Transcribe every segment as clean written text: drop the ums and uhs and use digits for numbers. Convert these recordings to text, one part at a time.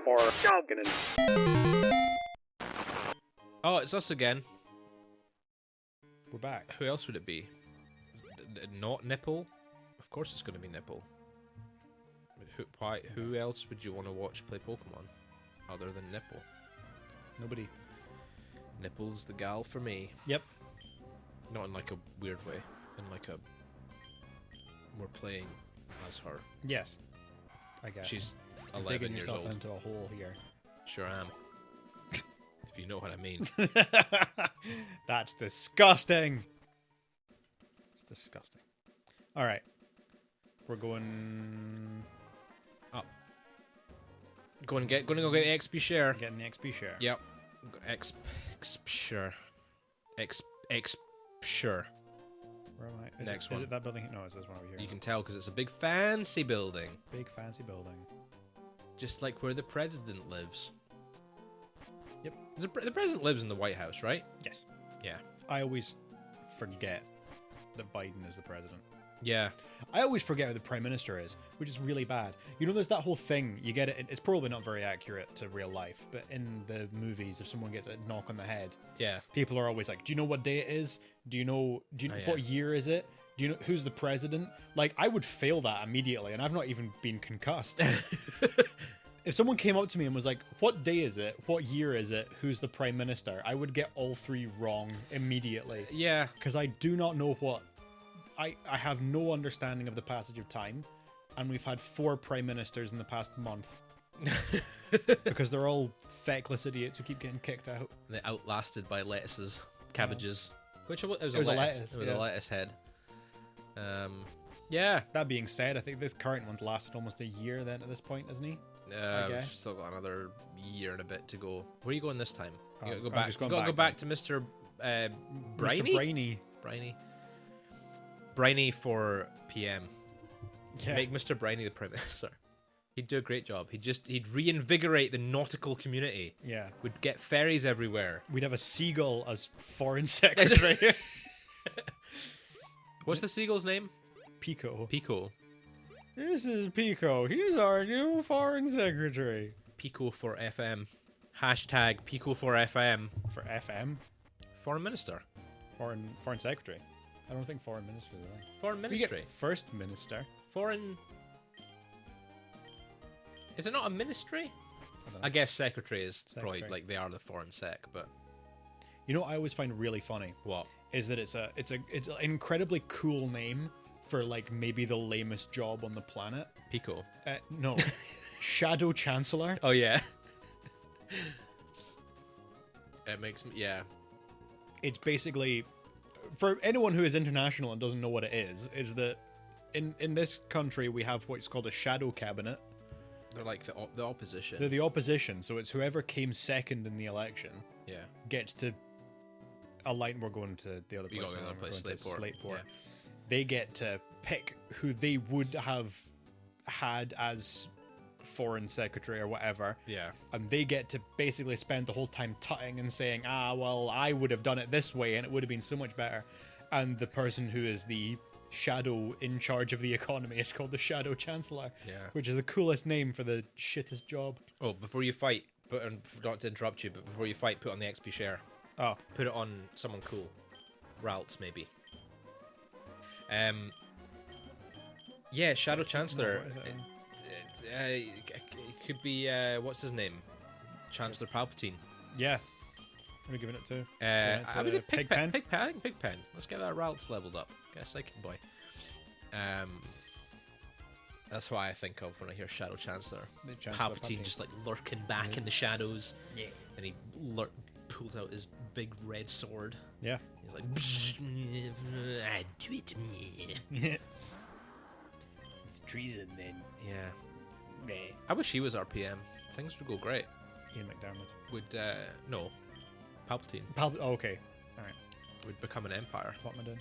Or jogging. Oh, it's us again. We're back. Who else would it be? Not Nipple? Of course it's going to be Nipple. Who else would you want to watch play Pokemon other than Nipple? Nobody. Nipple's the gal for me. Yep. Not in like a weird way. In like a... We're playing as her. Yes. I guess. She's You're 11 digging years yourself old. into a hole here. Sure am. If you know what I mean. That's disgusting. It's disgusting. All right. We're going up. Gonna go get the XP share. Getting the XP share. Yep. Sure. Sure. Where am I? Next Is one. it that building? No, it's this one over here. You can tell because it's a big fancy building. Big fancy building. Just like where the president lives. Yep. The president lives in the White House, right? Yes. Yeah. I always forget that Biden is the president. Yeah. I always forget who the prime minister is, which is really bad. You know, there's that whole thing. You get it. It's probably not very accurate to real life, but in the movies, if someone gets a knock on the head, Yeah. people are always like, "Do you know what day it is? Do you know? Oh, yeah. What year is it? Do you know who's the president?" Like, I would fail that immediately, and I've not even been concussed. If someone came up to me and was like, "What day is it? What year is it? Who's the prime minister?" I would get all three wrong immediately. Yeah. Because I do not know what... I have no understanding of the passage of time, and we've had 4 prime ministers in the past month. Because they're all feckless idiots who keep getting kicked out. They outlasted by lettuces, cabbages. Which it was, It was a a lettuce. lettuce, It was yeah. a lettuce head. Yeah. That being said, I think this current one's lasted almost a year then at this point, isn't he? We've guess. still got another year and a bit to go. Where are you going this time? You gotta go I'm back. just You going gotta go back back to Mr. Mr. Briny? Brainy. Briny for PM. Yeah. Make Mr. Briny the Prime Minister. He'd do a great job. He'd reinvigorate the nautical community. Yeah. We'd get ferries everywhere. We'd have a seagull as foreign secretary. What's the seagull's name? Pico. Pico. This is Pico. He's our new foreign secretary. Pico for FM. Hashtag Pico for FM. For FM? Foreign Minister. Foreign secretary. I don't think foreign minister is a thing. Foreign We Ministry. get first minister. Foreign... Is it not a ministry? I don't know. I guess secretary is probably Secretary. like they are the foreign sec, but You know what I always find really funny what? is that it's an incredibly cool name for like maybe the lamest job on the planet. Pico. No. Shadow Chancellor. Oh yeah. It makes me It's basically, for anyone who is international and doesn't know what it is that in this country we have what's called a shadow cabinet. They're like the opposition. They're the opposition, so it's whoever came second in the election Yeah. gets to align. We're going to the other place. You go to the now, other we're place, going to Slateport. Yeah. They get to pick who they would have had as foreign secretary or whatever, Yeah. and they get to basically spend the whole time tutting and saying, well, I would have done it this way and it would have been so much better. And the person who is the shadow in charge of the economy is called the Shadow Chancellor, Yeah. which is the coolest name for the shittest job. Oh, before you fight, not to interrupt you, but before you fight, put on the XP share. Oh, Put it on someone cool. Ralts, maybe. Yeah, Shadow Chancellor. what is it? It could be what's his name? Chancellor Palpatine. yeah. What are we giving it to? I would to do Pigpen. Pigpen? Pigpen. Let's get that Ralts leveled up. Get a Psychic Boy. That's what I think of when I hear Shadow Chancellor. The Chancellor Palpatine just like lurking back in the shadows. Yeah. And he pulls out his big red sword. Yeah. He's like, do it to me. It's treason then. Yeah. I wish he was our PM. Things would go great. Ian McDermott. Would no, Palpatine Oh, okay. All right. would become an empire. What am I doing?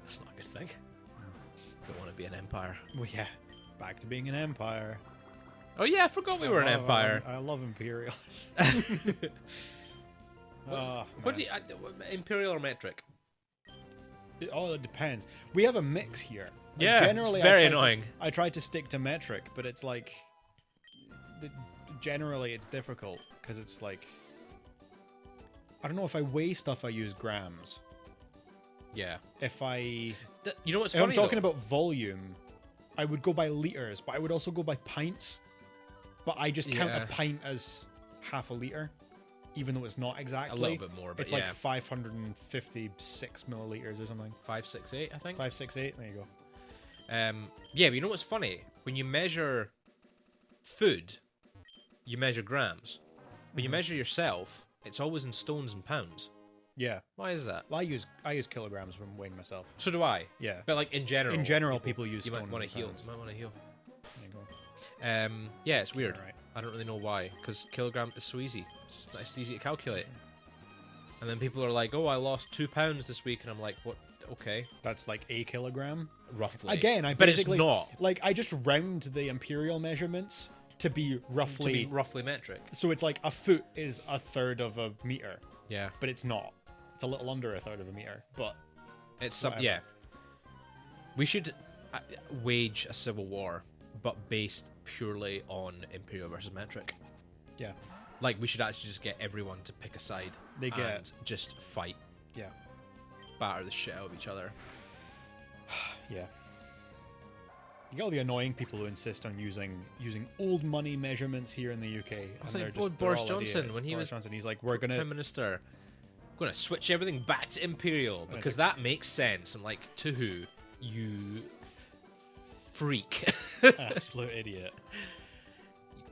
That's not a good thing. Don't want to be an empire. Well, yeah. Back to being an empire. Oh yeah, I forgot we were an empire. I love imperialists. What Oh, do you, imperial or metric? It depends. We have a mix here. Like, Yeah, generally, it's very I try annoying. I try to stick to metric, but it's like generally it's difficult because it's like I don't know, if I weigh stuff I use grams. Yeah. If I You know what's if funny I'm talking though? about volume, I would go by liters, but I would also go by pints. But I just count Yeah. a pint as half a liter, even though it's not exactly. A little bit more, but It's yeah. like 556 milliliters or something. 568, I think. 568. There you go. Yeah, but you know what's funny? When you measure food, you measure grams. When you measure yourself, it's always in stones and pounds. Yeah. Why is that? Well, I use kilograms when weighing myself. So do I. Yeah. But like in general. In general, people use You might stone want to and heal. pounds. You might want to heal. There you go. Yeah, it's weird. Alright. I don't really know why, because kilogram is so easy. It's easy to calculate. And then people are like, "Oh, I lost 2 pounds this week," and I'm like, "What? Okay, That's like a kilogram. roughly." Again, I but it's basically not like I just round the imperial measurements to be roughly. roughly metric. So it's like a foot is a third of a meter, Yeah, but it's not. It's a little under a third of a meter, but it's some. Whatever. Yeah, we should wage a civil war, but based purely on imperial versus metric. yeah, Like we should actually just get everyone to pick a side. They get- and just fight, yeah, batter the shit out of each other. yeah. You got all the annoying people who insist on using old money measurements here in the UK. It's and like they're just- Boris they're all Johnson idiots. when he Boris was Johnson, he's like, we're Prime gonna Minister. Going to switch everything back to imperial because that makes sense. I'm like, to who? You freak. absolute idiot.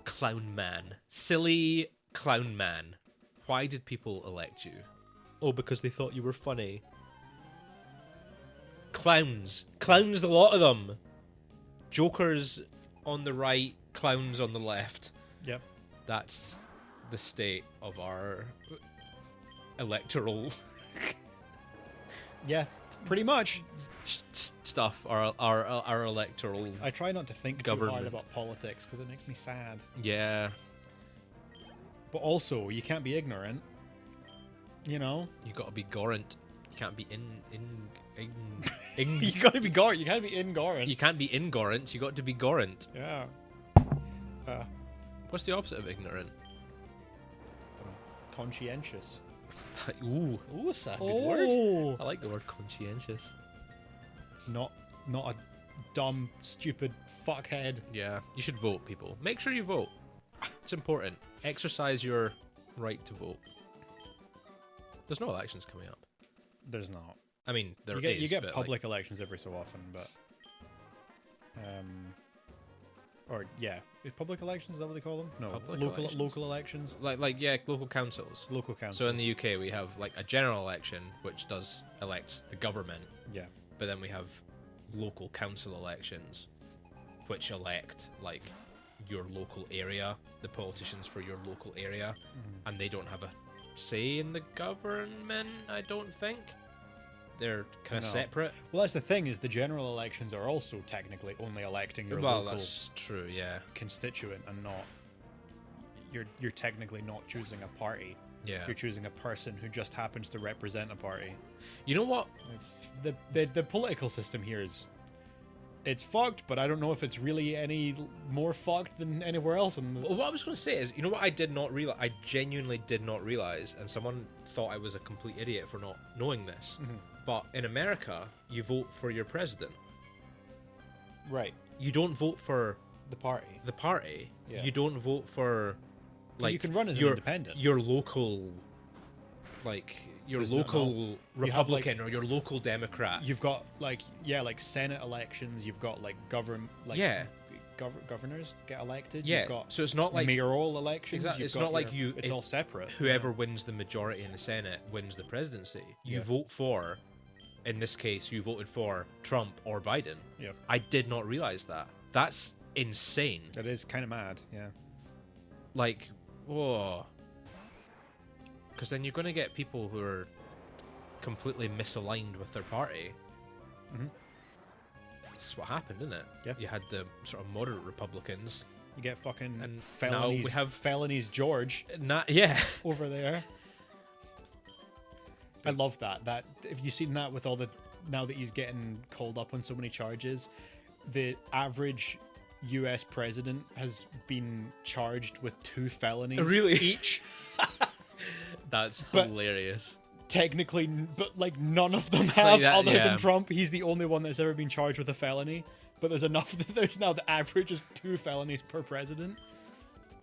Clown man. Silly clown man. Why did people elect you? Oh, because they thought you were funny. Clowns. Clowns, the lot of them. Jokers on the right, clowns on the left. Yep. That's the state of our electoral Yeah, pretty much. stuff. Our electoral. I try not to think too hard Government. about politics because it makes me sad. Yeah. But also, you can't be ignorant. You know, You gotta be gorant. You can't be in you gotta be Gorant. You can't be ingorant. You can't be ingorant. You got to be gorant. Yeah. What's the opposite of ignorant? Conscientious. Ooh, that's a good Oh. word. I like the word conscientious. Not a dumb, stupid fuckhead. Yeah, you should vote, people. Make sure you vote. It's important. Exercise your right to vote. There's no elections coming up. There's not. I mean, there You is, get but, public elections every so often, but or yeah, public elections, is that what they call them? No, Public local elections. elections, like yeah, local councils. local councils. So in the UK, we have like a general election, which does elect the government, yeah, but then we have local council elections, which elect like your local area, the politicians for your local area, and they don't have a say in the government. I don't think they're kind of No. separate. well, that's the thing, is the general elections are also technically only electing your Well, local that's true. Yeah, constituent, and not you're technically not choosing a party. yeah. You're choosing a person who just happens to represent a party. You know what? It's the political system here is it's fucked, but I don't know if it's really any more fucked than anywhere else. And Well, what I was going to say is, you know what I did not realize? I genuinely did not realize, and someone thought I was a complete idiot for not knowing this. But in America, you vote for your president. right, You don't vote for the party. the party. Yeah. You don't vote for like you can run as an your independent. your local, like your There's no- local You have, Republican or your local Democrat. You've got like Senate elections. You've got like Yeah. governors get elected. Yeah, You've got so it's not like mayoral elections. Exactly, You've it's got not like you- It's all separate. whoever wins the majority in the Senate wins the presidency. You Yeah. vote for, in this case, you voted for Trump or Biden. Yeah, I did not realize that. That's insane. it is kind of mad. Yeah, Like, whoa. Because then you're going to get people who are completely misaligned with their party. Mhm. That's what happened, didn't it? Yeah. You had the sort of moderate Republicans. you get fucking And now felonies. we have- felonies, George Yeah. over there. I love that. That if you've seen that with all the now that he's getting called up on so many charges, the average US president has been charged with 2 felonies Really? each. That's But- hilarious. Technically, but like none of them like have, that, other yeah. than Trump. He's the only one that's ever been charged with a felony. But there's enough that there's now the average is 2 felonies per president.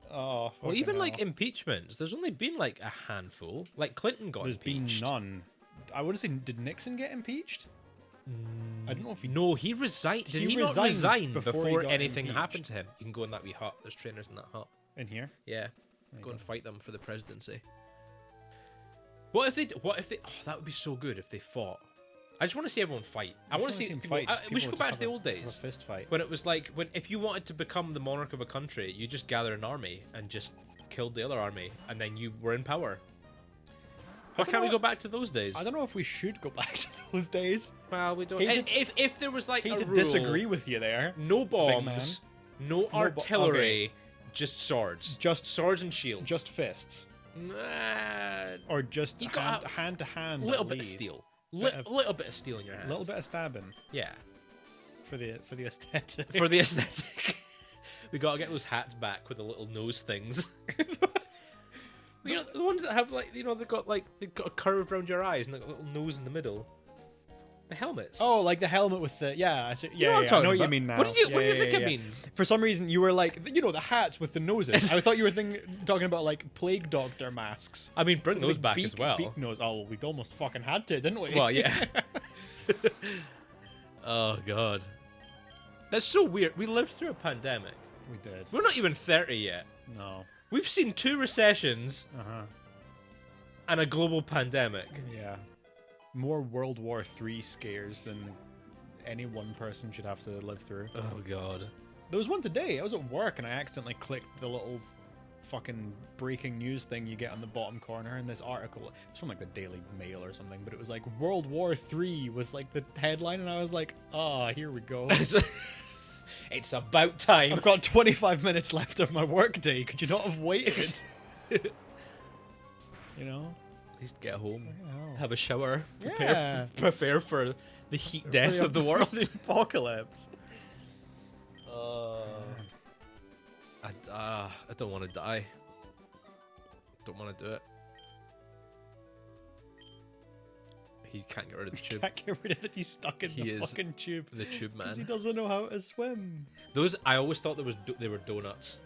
Oh, Well, fucking even hell. like impeachments, there's only been like a handful. Like Clinton got There's impeached. been none. I want to say, did Nixon get impeached? I don't know if he. No, he resigned. Did He he not resigned resign before he before got anything impeached. happened to him? You can go in that wee hut. There's trainers in that hut. In here. Yeah, you go go. and fight them for the presidency. What if they? What if they? Oh, that would be so good if they fought. I just want to see everyone fight. I want to see him people. fight. We should go back to the old days A fist fight. when it was like when if you wanted to become the monarch of a country, you just gather an army and just killed the other army, and then you were in power. Why don't can't we know- go back to those days? I don't know if we should go back to those days. Well, we don't. Hate If there was like I hate a to rule, disagree with you there. no man. bombs, no artillery, just swords, Just- swords and shields, Just fists, nah, or just You got hand to hand. a little at bit of least. steel, Bit of- little bit of steel in your A hand. little bit of stabbing Yeah, for the aesthetic. for the aesthetic. We gotta get those hats back with the little nose things. You know the ones that have like they've got a curve around your eyes and like a little nose in the middle. The helmets. Oh, like the helmet with the I see, You know what I'm I talking know what you about. mean now. What do you Yeah, think I yeah. mean? For some reason, you were like, the hats with the noses. I thought you were talking about like plague doctor masks. I mean, bring those Like back beak, as well. Beak nose. Oh, we almost fucking had to, didn't we? Well, yeah. Oh god, that's so weird. We lived through a pandemic. we did. We're not even 30 yet. No. We've seen 2 recessions Uh-huh. and a global pandemic. Yeah. More World War III scares than any one person should have to live through. Oh god. There was one today. I was at work and I accidentally clicked the little fucking breaking news thing you get on the bottom corner, and this article, it's from like the Daily Mail or something, but it was like World War III was like the headline, and I was like, here we go. It's about time. I've got 25 minutes left of my workday. Could you not have waited? You know? At least get home, Yeah. have a shower, Yeah. prepare for the heat death of the world. The apocalypse. I don't want to die. Don't want to do it. He can't get rid of the tube. Can't get rid of it. He's stuck in He the is fucking tube. The tube 'Cause He man. doesn't know how to swim. Those I always thought they were donuts,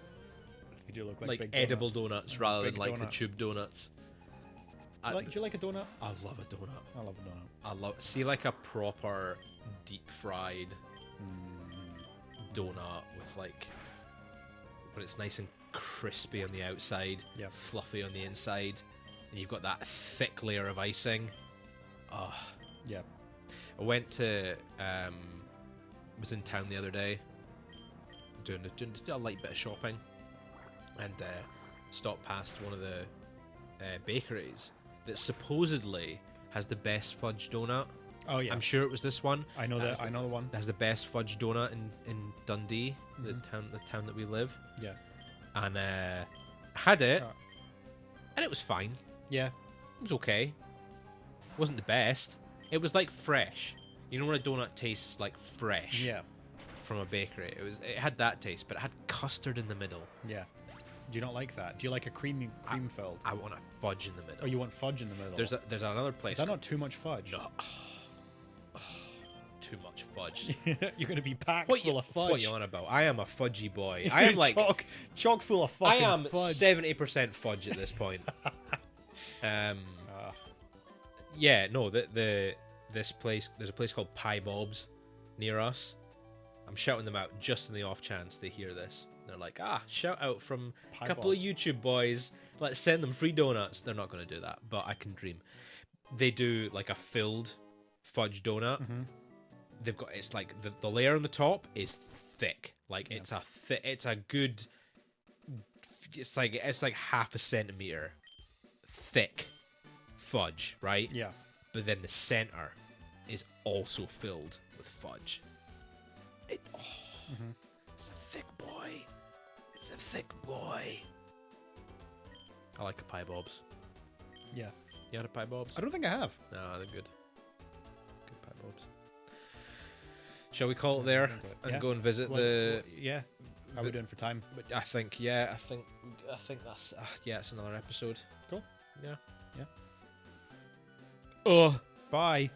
They do look like, like big edible donuts. donuts rather than Big like donuts. the tube donuts. Do you like a donut? I love a donut. I love a donut. I love see like a proper deep fried donut with like when it's nice and crispy on the outside, Yeah. fluffy on the inside, and you've got that thick layer of icing. Oh, Yeah. I went to was in town the other day doing a light bit of shopping, and stopped past one of the bakeries that supposedly has the best fudge donut. Oh yeah. I'm sure it was this one. I know That's that. I know the one. That has the best fudge donut in Dundee, the town that we live. Yeah. And had it, Oh. and it was fine. Yeah. It was okay. It wasn't the best. It was like fresh. You know when a donut tastes like fresh Yeah. from a bakery? It had that taste, but it had custard in the middle. Yeah. Do you not like that? Do you like a cream filled? I want a fudge in the middle. Oh, you want fudge in the middle? There's another place. Is that not too much fudge? No. Too much fudge. You're gonna be packed What full you, of fudge. what you on about? I am a fudgy boy. I am like chock full of I fucking am fudge. 70% fudge at this point. Yeah, no, this place, there's a place called Pie Bob's near us. I'm shouting them out just in the off chance they hear this. They're like, shout out from Pie a couple of Bob's. YouTube boys. Let's send them free donuts. They're not going to do that, but I can dream. They do like a filled fudge donut. Mm-hmm. They've got, it's like the layer on the top is thick. Like it's a good, it's like half a centimeter thick fudge, right? Yeah. But then the center is also filled with fudge. It's a thick boy. It's a thick boy. I like a Pie Bob's. Yeah. You had a Pie Bob's? I don't think I have. No, they're good. Good Pie Bob's. Shall we call it there and Yeah. go and visit yeah. How are we doing for time? I think that's it's another episode. Cool. Yeah. Oh, bye.